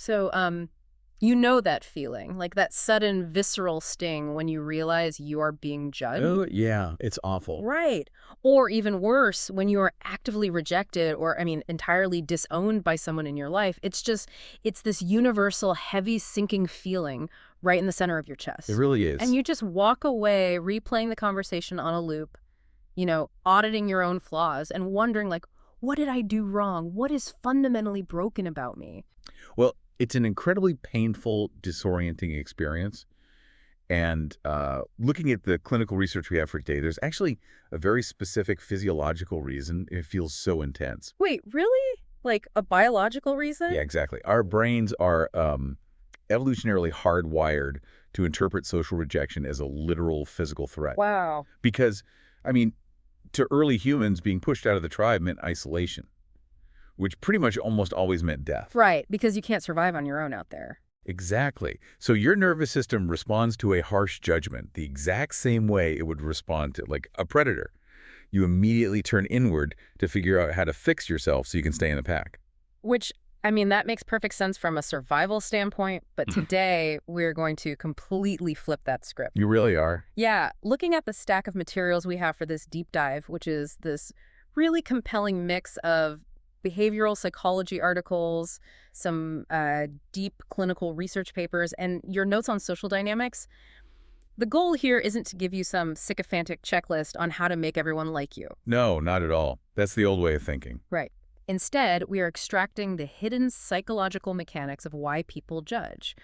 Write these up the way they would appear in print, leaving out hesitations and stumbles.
So, you know that feeling, like that sudden visceral sting when you realize you are being judged? Oh, yeah, it's awful. Right. Or even worse, when you are actively rejected or, entirely disowned by someone in your life. It's this universal, heavy, sinking feeling right in the center of your It chest. really And is. you just walk away replaying the conversation on a loop, auditing your own flaws and wondering, like, what did I do wrong? What is fundamentally broken about me? Well, it's an incredibly painful, disorienting experience. And looking at the clinical research we have for today, there's actually a very specific physiological reason it feels so intense. Wait, really? Like a biological Yeah, reason? exactly. Our brains are evolutionarily hardwired to interpret social rejection as a literal physical threat. Wow. Because, I mean, to early humans, being pushed out of the tribe meant isolation, which pretty much almost always meant death. Right, because you can't survive on your own out there. Exactly. So your nervous system responds to a harsh judgment the exact same way it would respond to, like, a predator. You immediately turn inward to figure out how to fix yourself so you can stay in the pack. Which, that makes perfect sense from a survival standpoint, but today we're going to completely flip that script. You really are. Yeah, looking at the stack of materials we have for this deep dive, which is this really compelling mix of behavioral psychology articles, some deep clinical research papers, and your notes on social dynamics, the goal here isn't to give you some sycophantic checklist on how to make everyone like you. No, not at all. That's the old way of thinking. Right. Instead, we are extracting the hidden psychological mechanics of why people judge.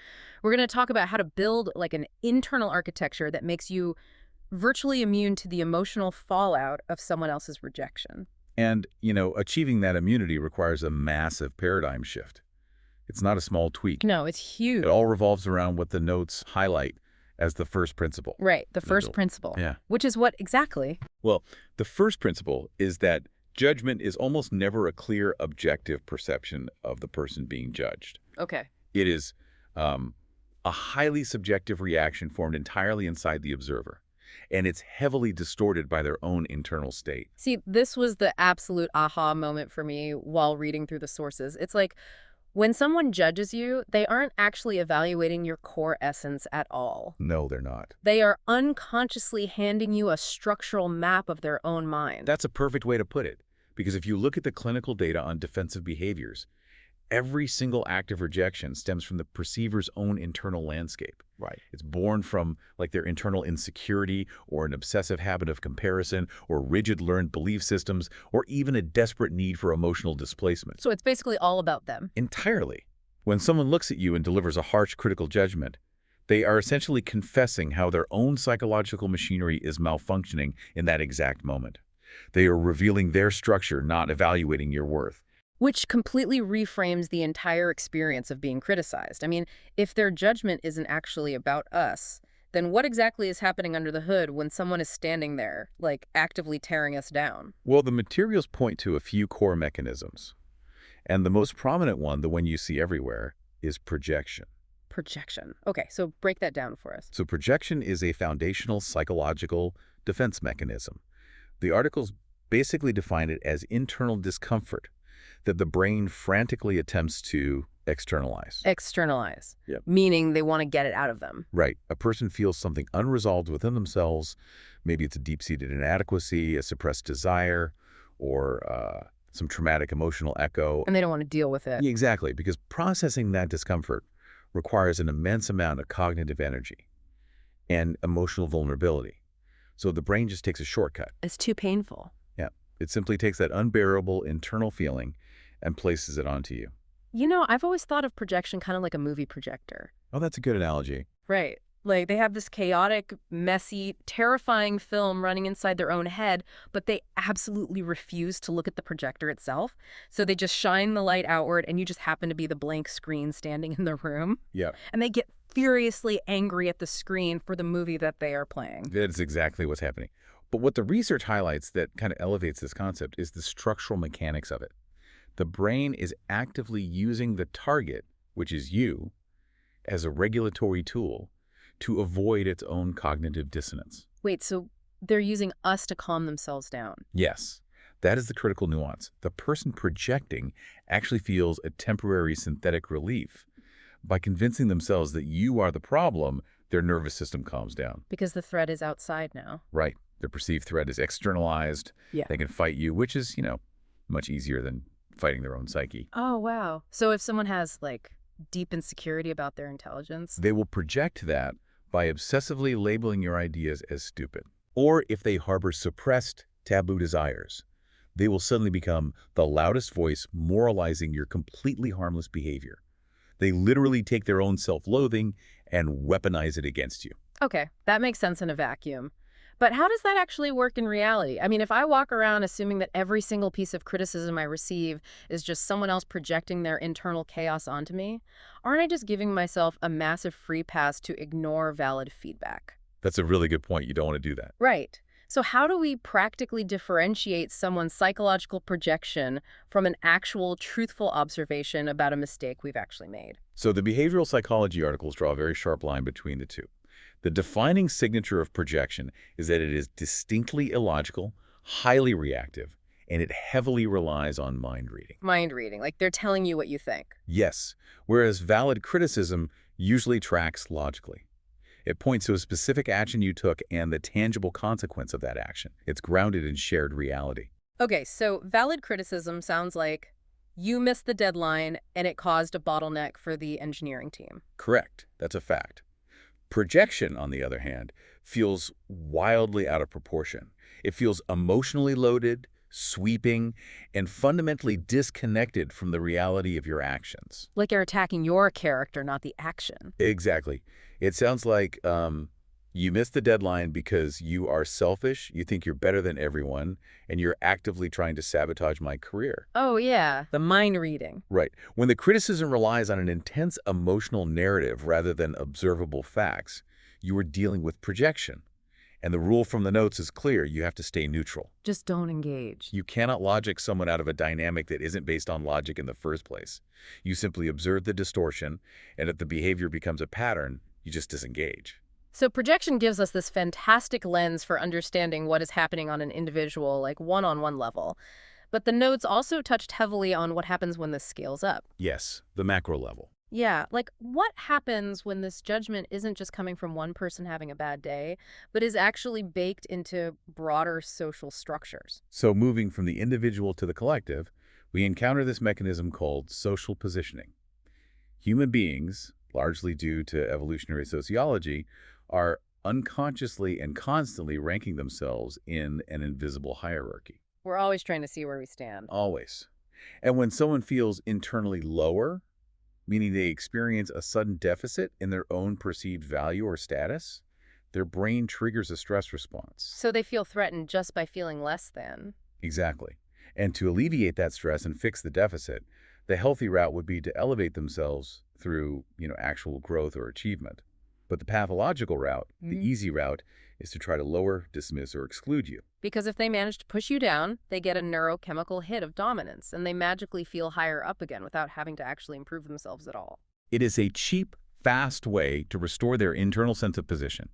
We're going to talk about how to build like an internal architecture that makes you virtually immune to the emotional fallout of someone else's rejection. And, achieving that immunity requires a massive paradigm shift. It's not a small tweak. No, it's huge. It all revolves around what the notes highlight as the first principle. Right, the first principle. Yeah. Which is what exactly? Well, the first principle is that judgment is almost never a clear, objective perception of the person being judged. Okay. It is a highly subjective reaction formed entirely inside the observer, and it's heavily distorted by their own internal state. See, this was the absolute aha moment for me while reading through the sources. It's like when someone judges you, they aren't actually evaluating your core essence at all. No, they're not. They are unconsciously handing you a structural map of their own mind. That's a perfect way to put it, because if you look at the clinical data on defensive behaviors, every single act of rejection stems from the perceiver's own internal landscape. Right. It's born from like their internal insecurity or an obsessive habit of comparison or rigid learned belief systems or even a desperate need for emotional displacement. So it's basically all about them. Entirely. When someone looks at you and delivers a harsh critical judgment, they are essentially confessing how their own psychological machinery is malfunctioning in that exact moment. They are revealing their structure, not evaluating your worth. Which completely reframes the entire experience of being criticized. If their judgment isn't actually about us, then what exactly is happening under the hood when someone is standing there, like actively tearing us down? Well, the materials point to a few core mechanisms. And the most prominent one, the one you see everywhere, is projection. Projection. Okay, so break that down for us. So projection is a foundational psychological defense mechanism. The articles basically define it as internal discomfort that the brain frantically attempts to externalize. Externalize. Yep. Meaning they want to get it out of them. Right. A person feels something unresolved within themselves. Maybe it's a deep-seated inadequacy, a suppressed desire, or some traumatic emotional echo. And they don't want to deal with it. Yeah, exactly, because processing that discomfort requires an immense amount of cognitive energy and emotional vulnerability. So the brain just takes a shortcut. It's too painful. Yeah. It simply takes that unbearable internal feeling and places it onto you. I've always thought of projection kind of like a movie projector. Oh, that's a good analogy. Right. Like they have this chaotic, messy, terrifying film running inside their own head, but they absolutely refuse to look at the projector itself. So they just shine the light outward and you just happen to be the blank screen standing in the room. Yeah. And they get furiously angry at the screen for the movie that they are playing. That's exactly what's happening. But what the research highlights that kind of elevates this concept is the structural mechanics of it. The brain is actively using the target, which is you, as a regulatory tool to avoid its own cognitive dissonance. Wait, so they're using us to calm themselves down? Yes, that is the critical nuance. The person projecting actually feels a temporary synthetic relief By convincing themselves that you are the problem, their nervous system calms down. Because the threat is outside now. Right. The perceived threat is externalized. Yeah. They can fight you, which is, much easier than fighting their own psyche. Oh, wow. So if someone has, like, deep insecurity about their intelligence? They will project that by obsessively labeling your ideas as stupid. Or if they harbor suppressed, taboo desires, they will suddenly become the loudest voice moralizing your completely harmless behavior. They literally take their own self-loathing and weaponize it against you. Okay, that makes sense in a vacuum. But how does that actually work in reality? I mean, if I walk around assuming that every single piece of criticism I receive is just someone else projecting their internal chaos onto me, aren't I just giving myself a massive free pass to ignore valid feedback? That's a really good point. You don't want to do that. Right. So how do we practically differentiate someone's psychological projection from an actual truthful observation about a mistake we've actually made? So the behavioral psychology articles draw a very sharp line between the two. The defining signature of projection is that it is distinctly illogical, highly reactive, and it heavily relies on mind reading. Mind reading, like they're telling you what you think. Yes, whereas valid criticism usually tracks logically. It points to a specific action you took and the tangible consequence of that action. It's grounded in shared reality. Okay, so valid criticism sounds like you missed the deadline and it caused a bottleneck for the engineering team. Correct. That's a fact. Projection, on the other hand, feels wildly out of proportion. It feels emotionally loaded, sweeping, and fundamentally disconnected from the reality of your actions. Like you're attacking your character, not the action. Exactly. It sounds like you missed the deadline because you are selfish, you think you're better than everyone, and you're actively trying to sabotage my career. Oh, yeah, the mind reading. Right. When the criticism relies on an intense emotional narrative rather than observable facts, you are dealing with projection. And the rule from the notes is clear. You have to stay neutral. Just don't engage. You cannot logic someone out of a dynamic that isn't based on logic in the first place. You simply observe the distortion, and if the behavior becomes a pattern, you just disengage. So projection gives us this fantastic lens for understanding what is happening on an individual, like one-on-one level. But the notes also touched heavily on what happens when this scales up. Yes, the macro level. Yeah, like what happens when this judgment isn't just coming from one person having a bad day, but is actually baked into broader social structures? So moving from the individual to the collective, we encounter this mechanism called social positioning. Human beings, largely due to evolutionary sociology, are unconsciously and constantly ranking themselves in an invisible hierarchy. We're always trying to see where we stand. Always. And when someone feels internally lower, meaning they experience a sudden deficit in their own perceived value or status, their brain triggers a stress response. So they feel threatened just by feeling less than. Exactly. And to alleviate that stress and fix the deficit, the healthy route would be to elevate themselves through, actual growth or achievement. But the pathological route, the easy route, is to try to lower, dismiss, or exclude you. Because if they manage to push you down, they get a neurochemical hit of dominance, and they magically feel higher up again without having to actually improve themselves at all. It is a cheap, fast way to restore their internal sense of position.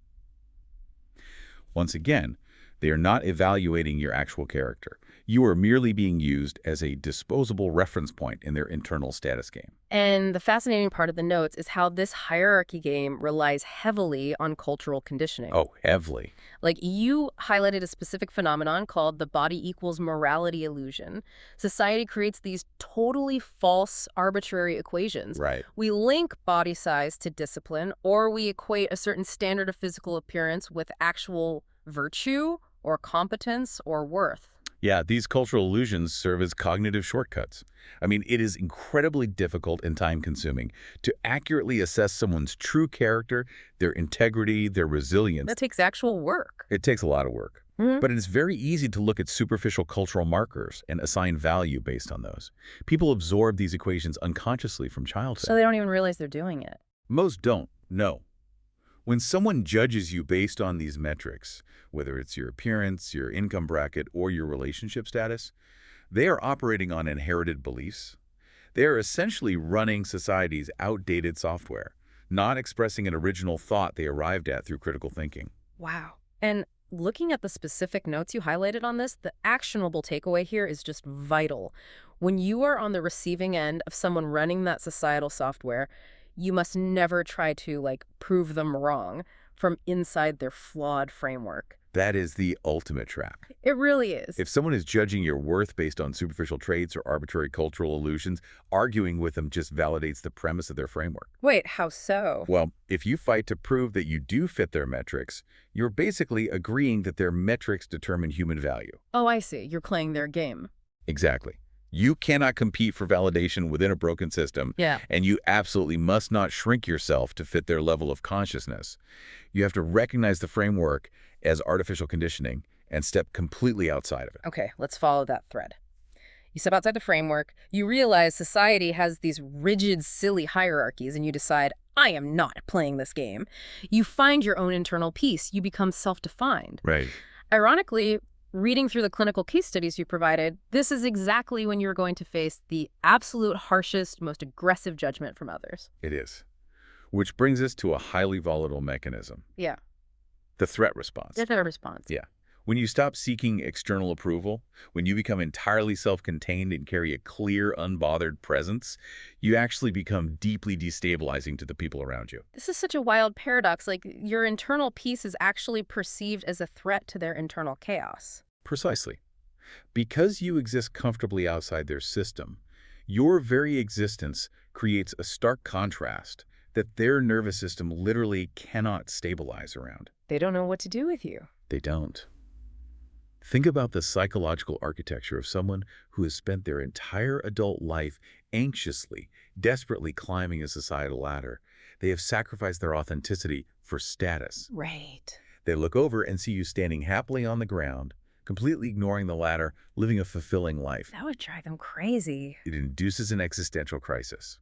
Once again, they are not evaluating your actual character. You are merely being used as a disposable reference point in their internal status game. And the fascinating part of the notes is how this hierarchy game relies heavily on cultural conditioning. Oh, heavily. Like you highlighted a specific phenomenon called the body equals morality illusion. Society creates these totally false, arbitrary equations. Right. We link body size to discipline, or we equate a certain standard of physical appearance with actual virtue or competence or worth. Yeah, these cultural illusions serve as cognitive shortcuts. I mean, it is incredibly difficult and time-consuming to accurately assess someone's true character, their integrity, their resilience. That takes actual work. It takes a lot of work. But it is very easy to look at superficial cultural markers and assign value based on those. People absorb these equations unconsciously from childhood. So they don't even realize they're doing it. Most don't, no. When someone judges you based on these metrics, whether it's your appearance, your income bracket, or your relationship status, they are operating on inherited beliefs. They are essentially running society's outdated software, not expressing an original thought they arrived at through critical thinking. Wow. And looking at the specific notes you highlighted on this, the actionable takeaway here is just vital. When you are on the receiving end of someone running that societal software, You must never try to, like, prove them wrong from inside their flawed framework. That is the ultimate trap. It really is. If someone is judging your worth based on superficial traits or arbitrary cultural illusions, arguing with them just validates the premise of their framework. Wait, how so? Well, if you fight to prove that you do fit their metrics, you're basically agreeing that their metrics determine human value. Oh, I see. You're playing their game. Exactly. You cannot compete for validation within a broken system, Yeah. and you absolutely must not shrink yourself to fit their level of consciousness. You have to recognize the framework as artificial conditioning and step completely outside of it. Okay, let's follow that thread. You step outside the framework, you realize society has these rigid, silly hierarchies, and you decide, I am not playing this game. You find your own internal peace. You become self-defined. Right. Ironically, reading through the clinical case studies you provided, this is exactly when you're going to face the absolute harshest, most aggressive judgment from others. It is. Which brings us to a highly volatile mechanism. Yeah. The threat response. That's our response. Yeah. When you stop seeking external approval, when you become entirely self-contained and carry a clear, unbothered presence, you actually become deeply destabilizing to the people around you. This is such a wild paradox. Like, your internal peace is actually perceived as a threat to their internal chaos. Precisely. Because you exist comfortably outside their system, your very existence creates a stark contrast that their nervous system literally cannot stabilize around. They don't know what to do with you. They don't. Think about the psychological architecture of someone who has spent their entire adult life anxiously, desperately climbing a societal ladder. They have sacrificed their authenticity for status. Right. They look over and see you standing happily on the ground, completely ignoring the ladder, living a fulfilling life. That would drive them crazy. It induces an existential crisis.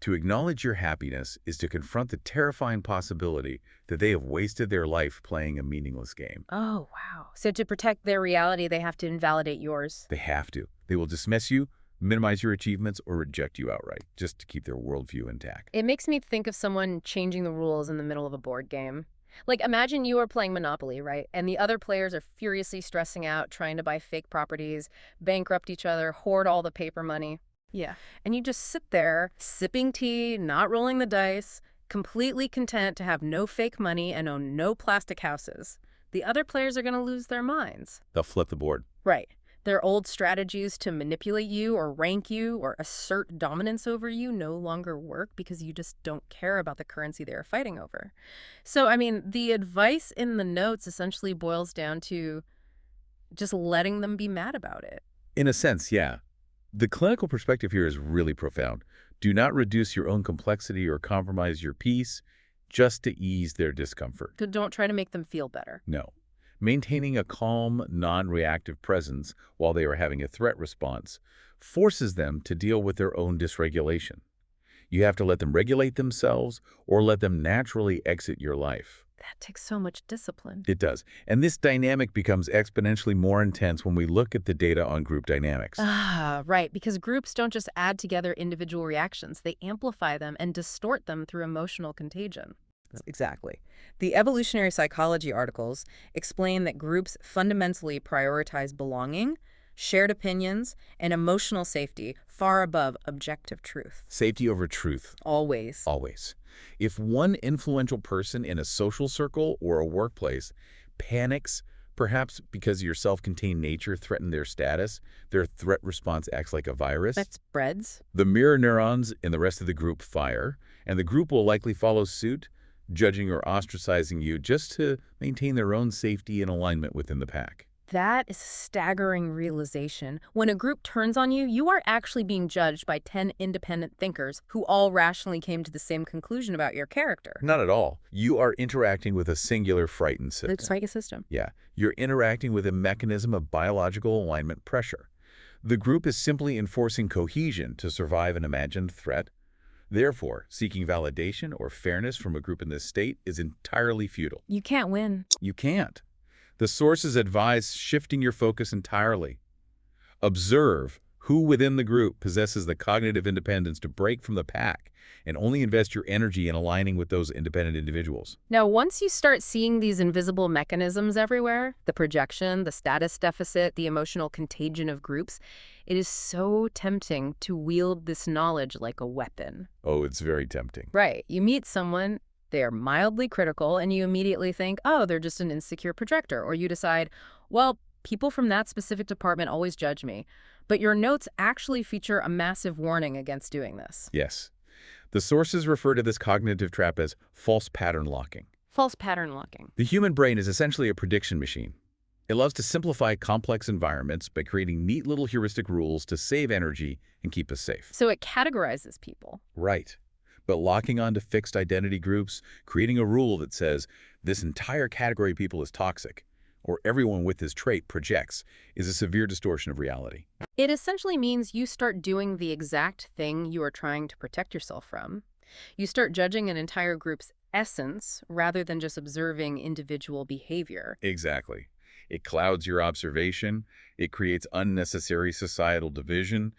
To acknowledge your happiness is to confront the terrifying possibility that they have wasted their life playing a meaningless game. Oh, wow. So to protect their reality, they have to invalidate yours. They have to. They will dismiss you, minimize your achievements, or reject you outright, just to keep their worldview intact. It makes me think of someone changing the rules in the middle of a board game. Like, imagine you are playing Monopoly, right? And the other players are furiously stressing out, trying to buy fake properties, bankrupt each other, hoard all the paper money. Yeah. And you just sit there, sipping tea, not rolling the dice, completely content to have no fake money and own no plastic houses. The other players are going to lose their minds. They'll flip the board. Right. Their old strategies to manipulate you or rank you or assert dominance over you no longer work because you just don't care about the currency they're fighting over. So, I mean, the advice in the notes essentially boils down to just letting them be mad about it. In a sense, yeah. The clinical perspective here is really profound. Do not reduce your own complexity or compromise your peace just to ease their discomfort. Don't try to make them feel better. No. Maintaining a calm, non-reactive presence while they are having a threat response forces them to deal with their own dysregulation. You have to let them regulate themselves or let them naturally exit your life. That takes so much discipline. It does. And this dynamic becomes exponentially more intense when we look at the data on group dynamics. Ah, right, because groups don't just add together individual reactions. They amplify them and distort them through emotional contagion. Exactly. The evolutionary psychology articles explain that groups fundamentally prioritize belonging, shared opinions, and emotional safety far above objective truth. Safety over truth. Always. Always. If one influential person in a social circle or a workplace panics, perhaps because your self-contained nature threatened their status, their threat response acts like a virus. That spreads. The mirror neurons in the rest of the group fire, and the group will likely follow suit, judging or ostracizing you just to maintain their own safety and alignment within the pack. That is a staggering realization. When a group turns on you, you are actually being judged by 10 independent thinkers who all rationally came to the same conclusion about your character. Not at all. You are interacting with a singular frightened system. The psychic system. Yeah. You're interacting with a mechanism of biological alignment pressure. The group is simply enforcing cohesion to survive an imagined threat. Therefore, seeking validation or fairness from a group in this state is entirely futile. You can't win. You can't. The sources advise shifting your focus entirely. Observe Who within the group possesses the cognitive independence to break from the pack and only invest your energy in aligning with those independent individuals? Now, once you start seeing these invisible mechanisms everywhere, the projection, the status deficit, the emotional contagion of groups, it is so tempting to wield this knowledge like a weapon. Oh, it's very tempting. Right. You meet someone, they are mildly critical, and you immediately think, oh, they're just an insecure projector. Or you decide, well, people from that specific department always judge me. But your notes actually feature a massive warning against doing this. Yes. The sources refer to this cognitive trap as false pattern locking. False pattern locking. The human brain is essentially a prediction machine. It loves to simplify complex environments by creating neat little heuristic rules to save energy and keep us safe. So it categorizes people. Right. But locking onto fixed identity groups, creating a rule that says this entire category of people is toxic, or everyone with this trait projects, is a severe distortion of reality. It essentially means you start doing the exact thing you are trying to protect yourself from. You start judging an entire group's essence rather than just observing individual behavior. Exactly. It clouds your observation, it creates unnecessary societal division,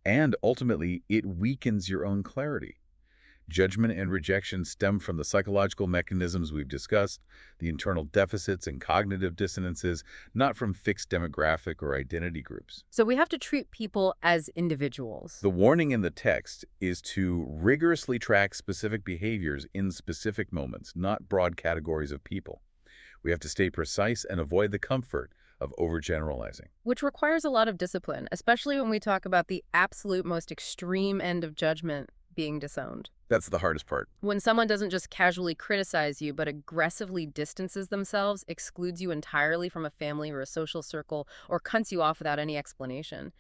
and ultimately, it weakens your own clarity. Judgment and rejection stem from the psychological mechanisms we've discussed, the internal deficits and cognitive dissonances, not from fixed demographic or identity groups. So we have to treat people as individuals. The warning in the text is to rigorously track specific behaviors in specific moments, not broad categories of people. We have to stay precise and avoid the comfort of overgeneralizing. Which requires a lot of discipline, especially when we talk about the absolute most extreme end of judgment being disowned. That's the hardest part. When someone doesn't just casually criticize you, but aggressively distances themselves, excludes you entirely from a family or a social circle, or cuts you off without any explanation.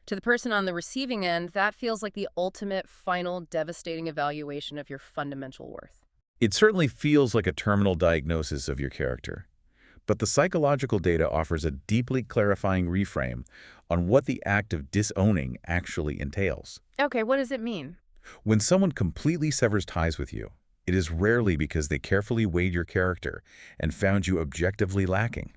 To the person on the receiving end, that feels like the ultimate, final, devastating evaluation of your fundamental worth. It certainly feels like a terminal diagnosis of your character. But the psychological data offers a deeply clarifying reframe on what the act of disowning actually entails. Okay, what does it mean? When someone completely severs ties with you, it is rarely because they carefully weighed your character and found you objectively lacking.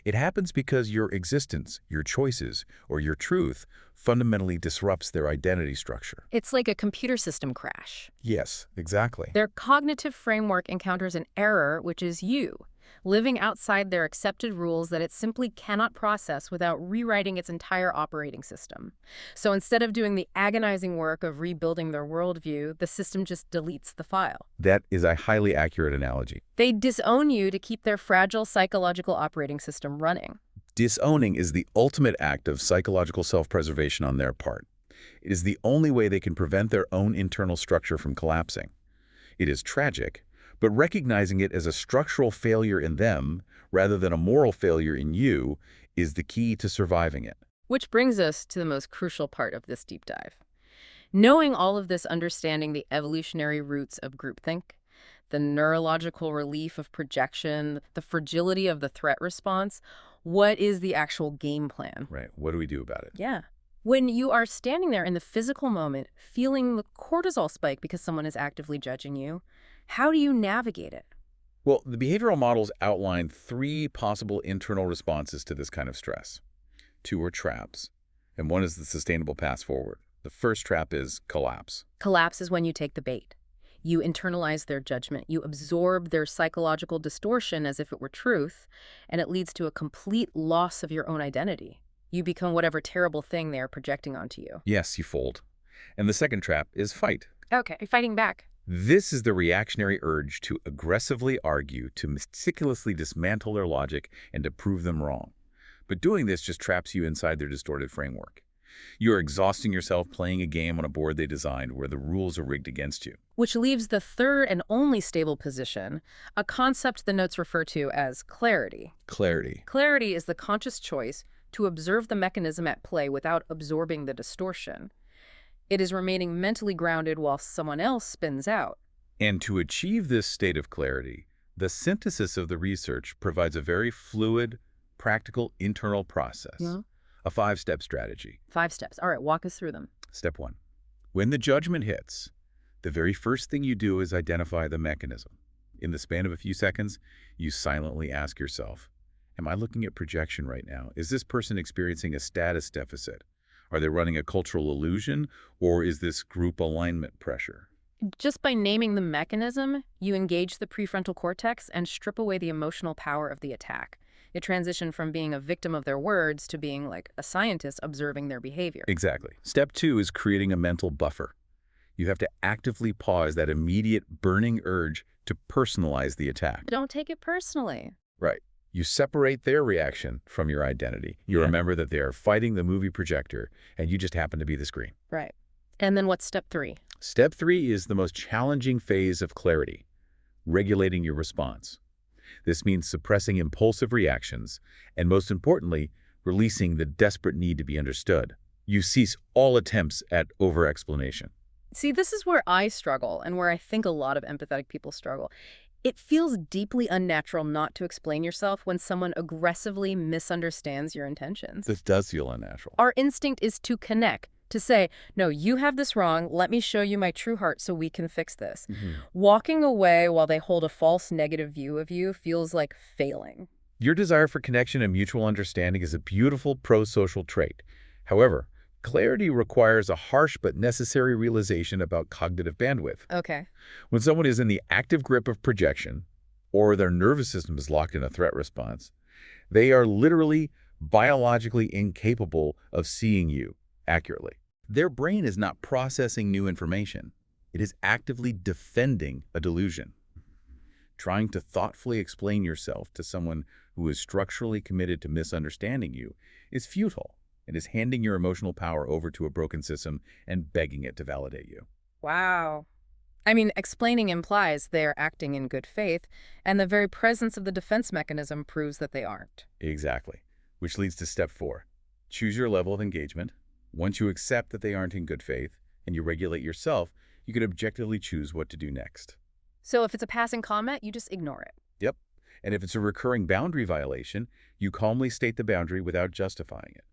It happens because your existence, your choices, or your truth fundamentally disrupts their identity structure. It's like a computer system crash. Yes, exactly. Their cognitive framework encounters an error, which is you, living outside their accepted rules that it simply cannot process without rewriting its entire operating system. So instead of doing the agonizing work of rebuilding their worldview, the system just deletes the file. That is a highly accurate analogy. They disown you to keep their fragile psychological operating system running. Disowning is the ultimate act of psychological self-preservation on their part. It is the only way they can prevent their own internal structure from collapsing. It is tragic, but recognizing it as a structural failure in them, rather than a moral failure in you, is the key to surviving it. Which brings us to the most crucial part of this deep dive. Knowing all of this, understanding the evolutionary roots of groupthink, the neurological relief of projection, the fragility of the threat response, what is the actual game plan? Right. What do we do about it? Yeah. When you are standing there in the physical moment, feeling the cortisol spike because someone is actively judging you, how do you navigate it? Well, the behavioral models outline 3 possible internal responses to this kind of stress. 2 are traps, and 1 is the sustainable path forward. The first trap is collapse. Collapse is when you take the bait. You internalize their judgment. You absorb their psychological distortion as if it were truth, and it leads to a complete loss of your own identity. You become whatever terrible thing they are projecting onto you. Yes, you fold. And the second trap is fight. Okay, fighting back. This is the reactionary urge to aggressively argue, to meticulously dismantle their logic, and to prove them wrong. But doing this just traps you inside their distorted framework. You are exhausting yourself playing a game on a board they designed where the rules are rigged against you. Which leaves the third and only stable position, a concept the notes refer to as clarity. Clarity. Clarity is the conscious choice to observe the mechanism at play without absorbing the distortion. It is remaining mentally grounded while someone else spins out. And to achieve this state of clarity, the synthesis of the research provides a very fluid, practical internal process. Yeah. A 5-step strategy. 5 steps. All right, walk us through them. Step 1. When the judgment hits, the very first thing you do is identify the mechanism. In the span of a few seconds, you silently ask yourself, am I looking at projection right now? Is this person experiencing a status deficit? Are they running a cultural illusion, or is this group alignment pressure? Just by naming the mechanism, you engage the prefrontal cortex and strip away the emotional power of the attack. It transitioned from being a victim of their words to being like a scientist observing their behavior. Exactly. Step 2 is creating a mental buffer. You have to actively pause that immediate burning urge to personalize the attack. Don't take it personally. Right. You separate their reaction from your identity. You remember that they are fighting the movie projector, and you just happen to be the screen. Right. And then what's step 3? Step 3 is the most challenging phase of clarity, regulating your response. This means suppressing impulsive reactions, and most importantly, releasing the desperate need to be understood. You cease all attempts at over-explanation. See, this is where I struggle and where I think a lot of empathetic people struggle. It feels deeply unnatural not to explain yourself when someone aggressively misunderstands your intentions. This does feel unnatural. Our instinct is to connect, to say, no, you have this wrong. Let me show you my true heart so we can fix this. Walking away while they hold a false negative view of you feels like failing. Your desire for connection and mutual understanding is a beautiful pro-social trait. However, clarity requires a harsh but necessary realization about cognitive bandwidth. Okay. When someone is in the active grip of projection, or their nervous system is locked in a threat response, they are literally biologically incapable of seeing you accurately. Their brain is not processing new information. It is actively defending a delusion. Trying to thoughtfully explain yourself to someone who is structurally committed to misunderstanding you is futile. It is handing your emotional power over to a broken system and begging it to validate you. Wow. I mean, explaining implies they're acting in good faith, and the very presence of the defense mechanism proves that they aren't. Exactly. Which leads to step 4. Choose your level of engagement. Once you accept that they aren't in good faith and you regulate yourself, you can objectively choose what to do next. So if it's a passing comment, you just ignore it. Yep. And if it's a recurring boundary violation, you calmly state the boundary without justifying it.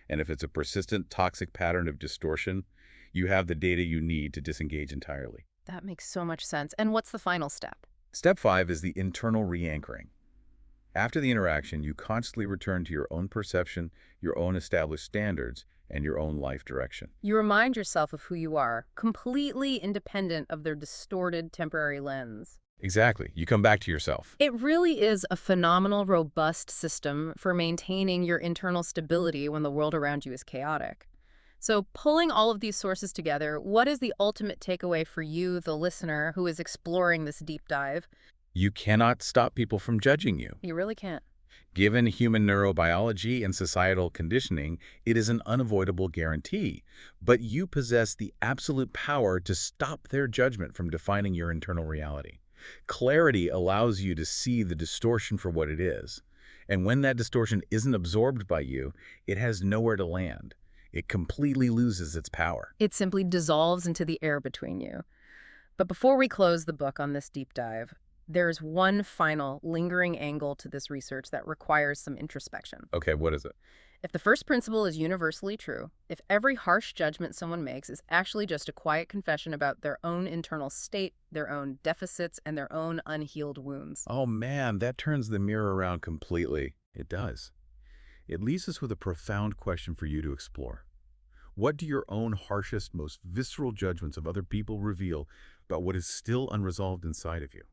And if it's a persistent toxic pattern of distortion, you have the data you need to disengage entirely. That makes so much sense. And what's the final step? Step 5 is the internal re-anchoring. After the interaction, you constantly return to your own perception, your own established standards, and your own life direction. You remind yourself of who you are, completely independent of their distorted temporary lens. Exactly. You come back to yourself. It really is a phenomenal, robust system for maintaining your internal stability when the world around you is chaotic. So pulling all of these sources together, what is the ultimate takeaway for you, the listener, who is exploring this deep dive? You cannot stop people from judging you. You really can't. Given human neurobiology and societal conditioning, it is an unavoidable guarantee. But you possess the absolute power to stop their judgment from defining your internal reality. Clarity allows you to see the distortion for what it is. And when that distortion isn't absorbed by you, it has nowhere to land. It completely loses its power. It simply dissolves into the air between you. But before we close the book on this deep dive, there's one final lingering angle to this research that requires some introspection. Okay, what is it? If the first principle is universally true, if every harsh judgment someone makes is actually just a quiet confession about their own internal state, their own deficits, and their own unhealed wounds. Oh man, that turns the mirror around completely. It does. It leaves us with a profound question for you to explore. What do your own harshest, most visceral judgments of other people reveal about what is still unresolved inside of you?